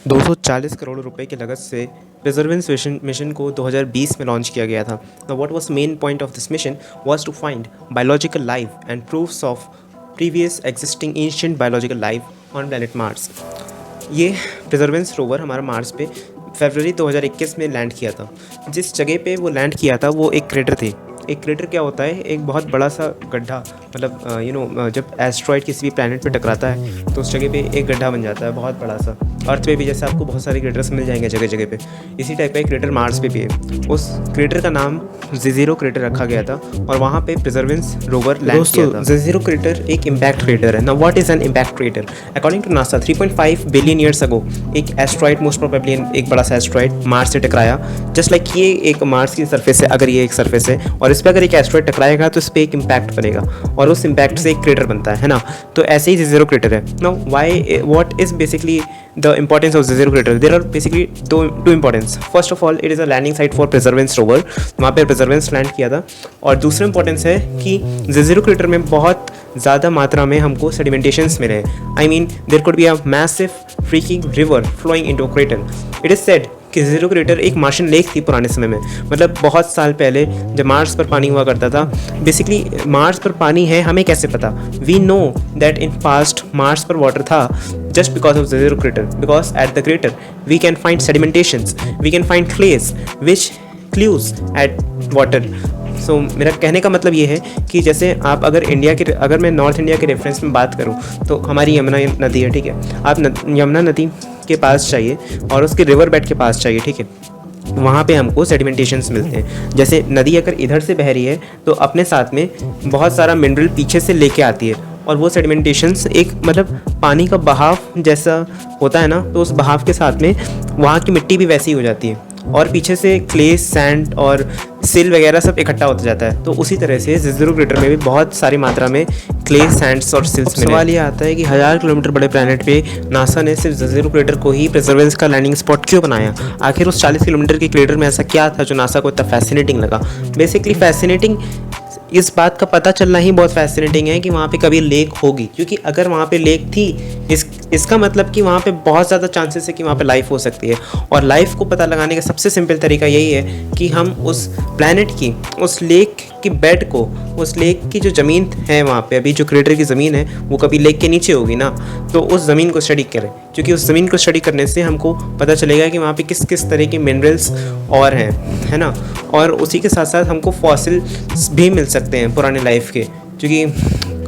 240 करोड़ रुपए की लागत से परसेवरेंस मिशन को 2020 में लॉन्च किया गया था। Now, what was main point of this mission was to find biological life and proofs of previous existing ancient biological life on planet Mars। ये परसेवरेंस रोवर हमारा मार्स पे फरवरी 2021 में लैंड किया था। जिस जगह पे वो लैंड किया था वो एक क्रेटर थी। एक क्रेटर क्या होता है? एक बहुत बड़ा सा गड्ढा, मतलब जब एस्ट्रॉयड किसी भी प्लैनेट पे टकराता है तो उस जगह पे एक गड्ढा बन जाता है बहुत बड़ा सा। अर्थ पे भी जैसे आपको बहुत सारे क्रेटर्स मिल जाएंगे जगह जगह पे, इसी टाइप का एक क्रेटर मार्स पे भी है। उस क्रेटर का नाम J0 क्रेटर रखा गया था और वहाँ पे परसेवरेंस रोवर लैंड किया था। J0 क्रेटर एक इम्पैक्ट क्रेटर है। Now what is an impact crater? According to NASA 3.5 billion years ago एक एस्ट्रॉयड, मोस्ट प्रोबेबली एक बड़ा सा एस्ट्रॉयड मार्स से टकराया। जस्ट लाइक ये एक मार्स की सरफेस है, अगर ये एक सरफेस है और इस पर अगर एक एस्ट्रॉयड टकराएगा तो इस पर एक इम्पैक्ट बनेगा और उस इम्पैक्ट से एक क्रेटर बनता है ना। तो ऐसे ही J0 क्रेटर है। Now what is basically the importance of J0 crater? There are basically two importance. First of all, it is a landing site for Perseverance rover। वहाँ पे Perseverance लैंड किया था। और दूसरा इंपॉर्टेंस है कि J0 crater में बहुत ज़्यादा मात्रा में हमको सेडिमेंटेशंस मिले हैं। I mean, there could be a massive freaking river flowing into a crater। It is said कि J0 क्रेटर एक मार्शियन लेक थी पुराने समय में, मतलब बहुत साल पहले जब मार्स पर पानी हुआ करता था। बेसिकली मार्स पर पानी है हमें कैसे पता? We know that in past Mars पर वाटर था just because of J0 crater, because at the crater we can find sedimentations, we can find clays which clues at water। सो मेरा कहने का मतलब ये है कि जैसे आप अगर मैं नॉर्थ इंडिया के रेफरेंस में बात करूँ तो हमारी यमुना नदी है, ठीक है। आप यमुना नदी के पास चाहिए और उसके रिवर बेड के पास चाहिए, ठीक है। वहाँ पे हमको सेडिमेंटेशंस मिलते हैं। जैसे नदी अगर इधर से बह रही है तो अपने साथ में बहुत सारा मिनरल पीछे से लेके आती है और वो सेडिमेंटेशंस एक मतलब पानी का बहाव जैसा होता है ना, तो उस बहाव के साथ में वहाँ की मिट्टी भी वैसी हो जाती है और पीछे से क्ले, सैंड और सिल वगैरह सब इकट्ठा होता जाता है। तो उसी तरह से J0 क्रेटर में भी बहुत सारी मात्रा में क्ले, सैंड्स और सिल्स मिले। सवाल ये आता है कि 1000 किलोमीटर बड़े प्लैनेट पे नासा ने सिर्फ J0 क्रेटर को ही परसेवरेंस का लैंडिंग स्पॉट क्यों बनाया? आखिर उस 40 किलोमीटर के क्रेटर में ऐसा क्या था जो नासा को इतना फैसिनेटिंग लगा? बेसिकली फैसिनेटिंग इस बात का पता चलना ही बहुत फैसिनेटिंग है कि वहाँ पे कभी लेक होगी, क्योंकि अगर वहाँ पे लेक थी इसका मतलब कि वहाँ पे बहुत ज़्यादा चांसेस है कि वहाँ पे लाइफ हो सकती है। और लाइफ को पता लगाने का सबसे सिंपल तरीका यही है कि हम उस प्लैनेट की, उस लेक की बेड को, उस लेक की जो ज़मीन है वहाँ पे, अभी जो क्रेटर की ज़मीन है वो कभी लेक के नीचे होगी ना, तो उस ज़मीन को स्टडी करें, क्योंकि उस ज़मीन को स्टडी करने से हमको पता चलेगा कि वहाँ पे किस किस तरह के मिनरल्स और हैं, है ना। और उसी के साथ साथ हमको फॉसिल्स भी मिल सकते हैं पुराने लाइफ के, क्योंकि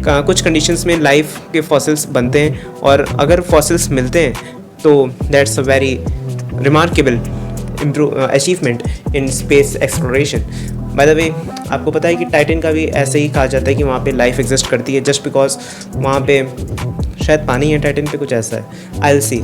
कुछ कंडीशंस में लाइफ के फॉसिल्स बनते हैं और अगर फॉसिल्स मिलते हैं तो that's a very remarkable achievement in space exploration. By the way, आपको पता है कि टाइटन का भी ऐसे ही कहा जाता है कि वहाँ पे लाइफ एग्जिस्ट करती है जस्ट बिकॉज वहाँ पे शायद पानी है, टाइटन पे कुछ ऐसा है। I will see.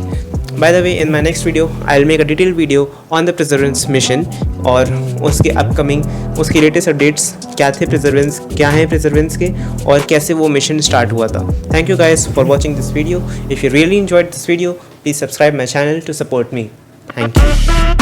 By the way, in my next video I will make a detail video on the Perseverance mission और उसके अपकमिंग, उसके लेटेस्ट अपडेट्स क्या थे परसेवरेंस, क्या हैं परसेवरेंस के और कैसे वो मिशन स्टार्ट हुआ था। Thank you guys for watching this video. If you really enjoyed this video, please subscribe my channel to support me. Thank you.